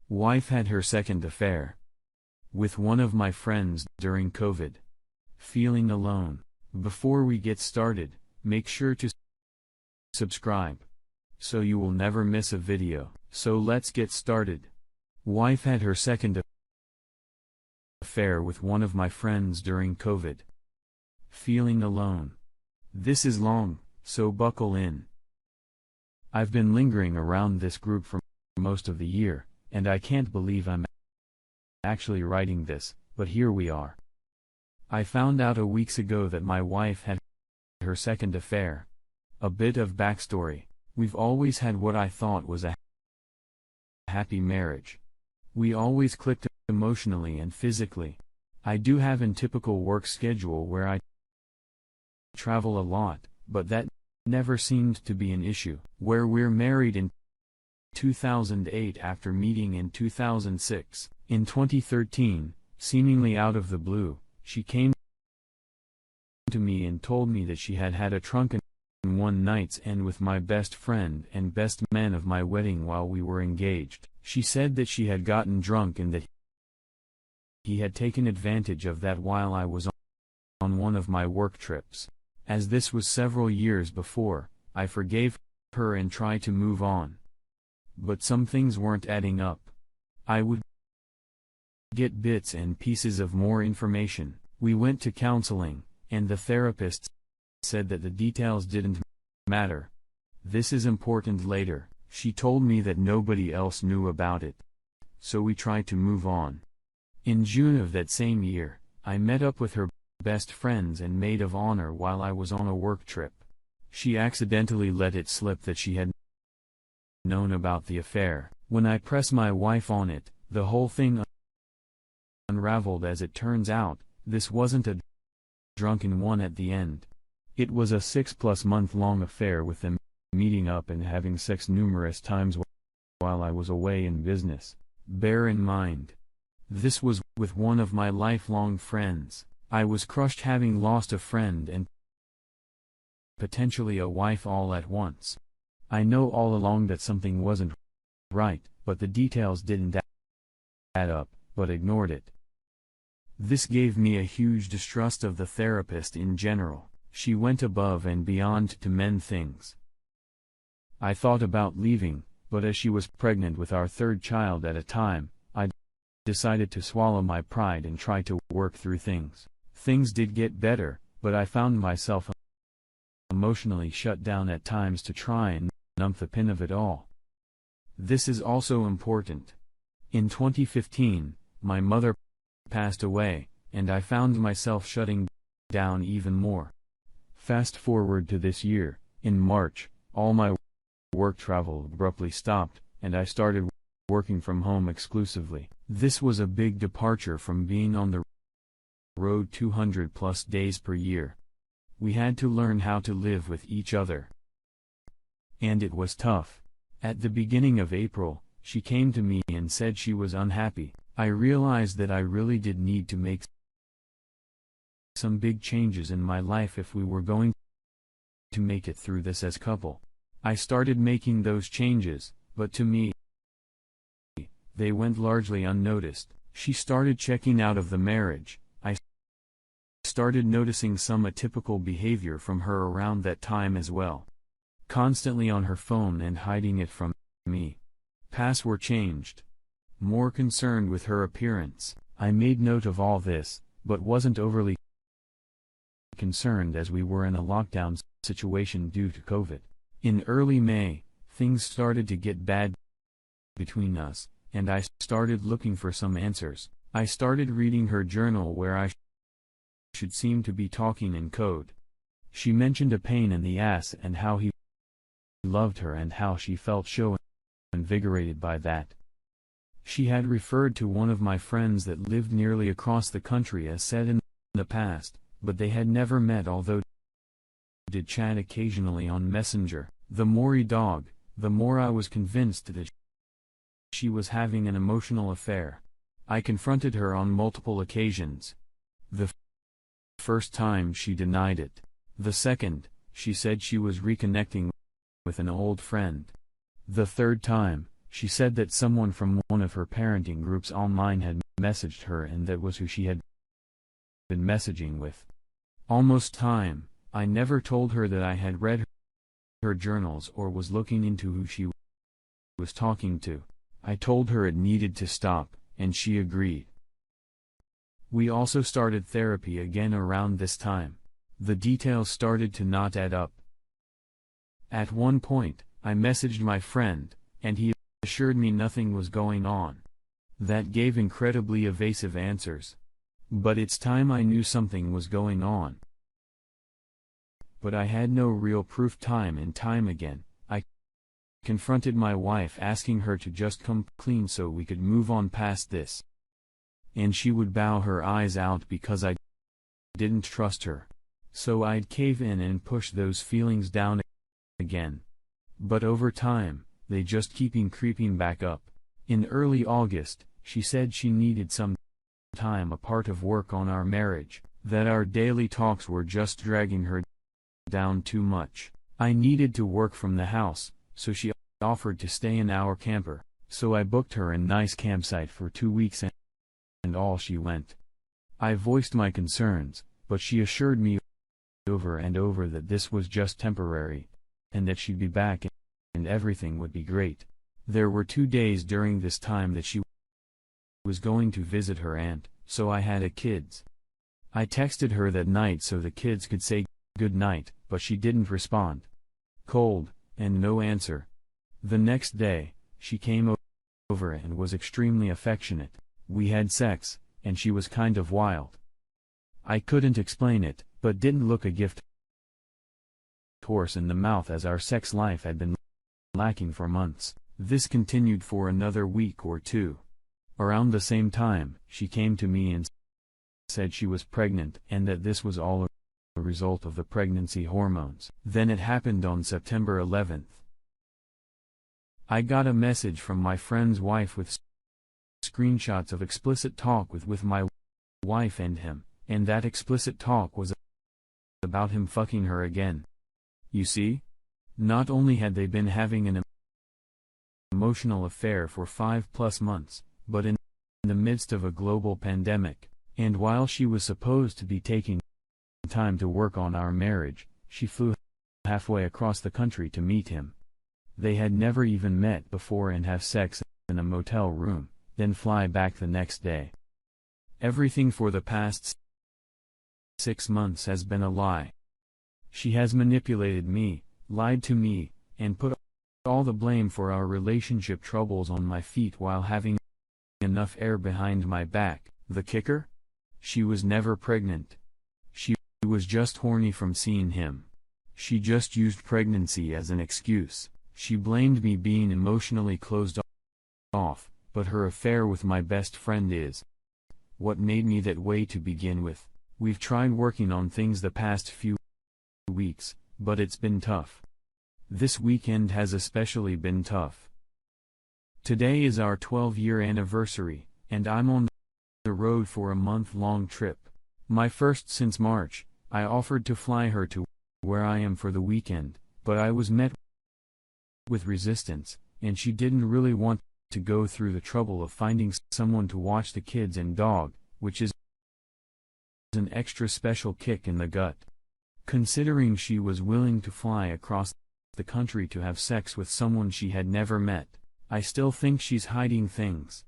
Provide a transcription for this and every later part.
Wife had her second affair with one of my friends during COVID. Feeling alone. Before we get started, make sure to subscribe so you will never miss a video. So let's get started. Wife had her second affair with one of my friends during COVID. Feeling alone. This is long, so buckle in. I've been lingering around this group for most of the year, and I can't believe I'm actually writing this, but here we are. I found out a weeks ago that my wife had her second affair. A bit of backstory: we've always had what I thought was a happy marriage. We always clicked emotionally and physically. I do have a typical work schedule where I travel a lot, but that never seemed to be an issue. Where we're married in 2008 after meeting in 2006. In 2013, seemingly out of the blue, she came to me and told me that she had had a drunken one night's end with my best friend and best man of my wedding while we were engaged. She said that she had gotten drunk and that he had taken advantage of that while I was on one of my work trips. As this was several years before, I forgave her and tried to move on. But some things weren't adding up. I would get bits and pieces of more information. We went to counseling, and the therapist said that the details didn't matter. This is important later. She told me that nobody else knew about it. So we tried to move on. In June of that same year, I met up with her best friends and maid of honor while I was on a work trip. She accidentally let it slip that she had known about the affair. When I pressed my wife on it, the whole thing unraveled. As it turns out, this wasn't a drunken one at the end. It was a 6+ month long affair with them meeting up and having sex numerous times while I was away in business. Bear in mind, this was with one of my lifelong friends. I was crushed having lost a friend and potentially a wife all at once. I know all along that something wasn't right, but the details didn't add up, but ignored it. This gave me a huge distrust of the therapist in general. She went above and beyond to mend things. I thought about leaving, but as she was pregnant with our third child at a time, I decided to swallow my pride and try to work through things. Things did get better, but I found myself emotionally shut down at times to try and numb the pain of it all. This is also important. In 2015, my mother passed away, and I found myself shutting down even more. Fast forward to this year, in March, all my work travel abruptly stopped, and I started working from home exclusively. This was a big departure from being on the road 200+ days per year. We had to learn how to live with each other. And it was tough. At the beginning of April, she came to me and said she was unhappy. I realized that I really did need to make some big changes in my life if we were going to make it through this as a couple. I started making those changes, but to me, they went largely unnoticed. She started checking out of the marriage. I started noticing some atypical behavior from her around that time as well. Constantly on her phone and hiding it from me. Paths were changed. More concerned with her appearance. I made note of all this, but wasn't overly concerned as we were in a lockdown situation due to COVID. In early May, things started to get bad between us, and I started looking for some answers. I started reading her journal where I should seem to be talking in code. She mentioned a pain in the ass and how he loved her and how she felt so invigorated by that. She had referred to one of my friends that lived nearly across the country as said in the past, but they had never met, although did chat occasionally on Messenger. The more he dug, the more I was convinced that she was having an emotional affair. I confronted her on multiple occasions. The first time she denied it. The second, she said she was reconnecting with an old friend. The third time, She said that someone from one of her parenting groups online had messaged her, and that was who she had been messaging with. Almost time, I never told her that I had read her journals or was looking into who she was talking to. I told her it needed to stop, and she agreed. We also started therapy again around this time. The details started to not add up. At one point, I messaged my friend, and he assured me nothing was going on. That gave incredibly evasive answers. But it's time I knew something was going on. But I had no real proof. Time and time again, I confronted my wife, asking her to just come clean so we could move on past this. And she would bow her eyes out because I didn't trust her. So I'd cave in and push those feelings down again. But over time, they just keep creeping back up. In early August, she said she needed some time apart of work on our marriage, that our daily talks were just dragging her down too much. I needed to work from the house, so she offered to stay in our camper, so I booked her a nice campsite for 2 weeks and all she went. I voiced my concerns, but she assured me over and over that this was just temporary, and that she'd be back and everything would be great. There were 2 days during this time that she was going to visit her aunt, so I had a kids. I texted her that night so the kids could say good night, but she didn't respond. Cold, and no answer. The next day, she came over and was extremely affectionate. We had sex, and she was kind of wild. I couldn't explain it, but didn't look a gift horse in the mouth, as our sex life had been lacking for months. This continued for another week or 2. Around the same time, she came to me and said she was pregnant and that this was all a result of the pregnancy hormones. Then it happened on September 11th. I got a message from my friend's wife with screenshots of explicit talk with my wife and him, and that explicit talk was about him fucking her again. You see? Not only had they been having an emotional affair for 5+ months, but in the midst of a global pandemic, and while she was supposed to be taking time to work on our marriage, she flew halfway across the country to meet him. They had never even met before and have sex in a motel room, then fly back the next day. Everything for the past 6 months has been a lie. She has manipulated me, lied to me, and put all the blame for our relationship troubles on my feet while having enough air behind my back. The kicker? She was never pregnant. She was just horny from seeing him. She just used pregnancy as an excuse. She blamed me being emotionally closed off, but her affair with my best friend is what made me that way to begin with. We've tried working on things the past few weeks, but it's been tough. This weekend has especially been tough. Today is our 12-year anniversary, and I'm on the road for a month-long trip. My first since March. I offered to fly her to where I am for the weekend, but I was met with resistance, and she didn't really want to go through the trouble of finding someone to watch the kids and dog, which is an extra special kick in the gut. Considering she was willing to fly across the country to have sex with someone she had never met, I still think she's hiding things.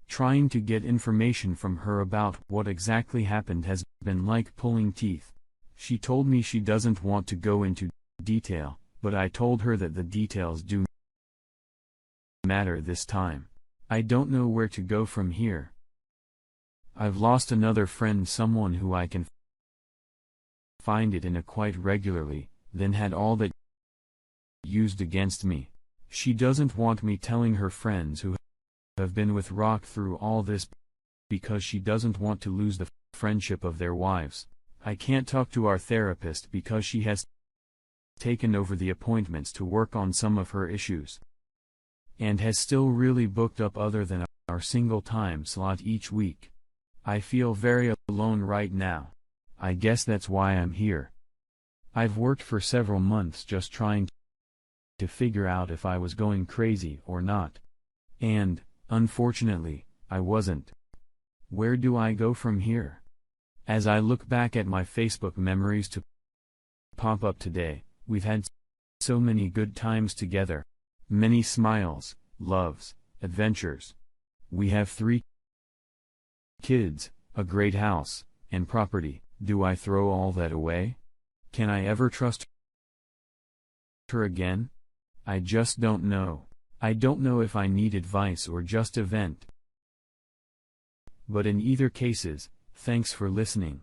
Trying to get information from her about what exactly happened has been like pulling teeth. She told me she doesn't want to go into detail, but I told her that the details do matter this time. I don't know where to go from here. I've lost another friend, someone who I can find it in a quite regularly, then had all that used against me. She doesn't want me telling her friends who have been with Rock through all this, because she doesn't want to lose the friendship of their wives. I can't talk to our therapist because she has taken over the appointments to work on some of her issues, and has still really booked up other than our single time slot each week. I feel very alone right now. I guess that's why I'm here. I've worked for several months just trying to figure out if I was going crazy or not. And, unfortunately, I wasn't. Where do I go from here? As I look back at my Facebook memories to pop up today, we've had so many good times together. Many smiles, loves, adventures. We have 3 kids, a great house, and property. Do I throw all that away? Can I ever trust her again? I just don't know. I don't know if I need advice or just a vent. But in either cases, thanks for listening.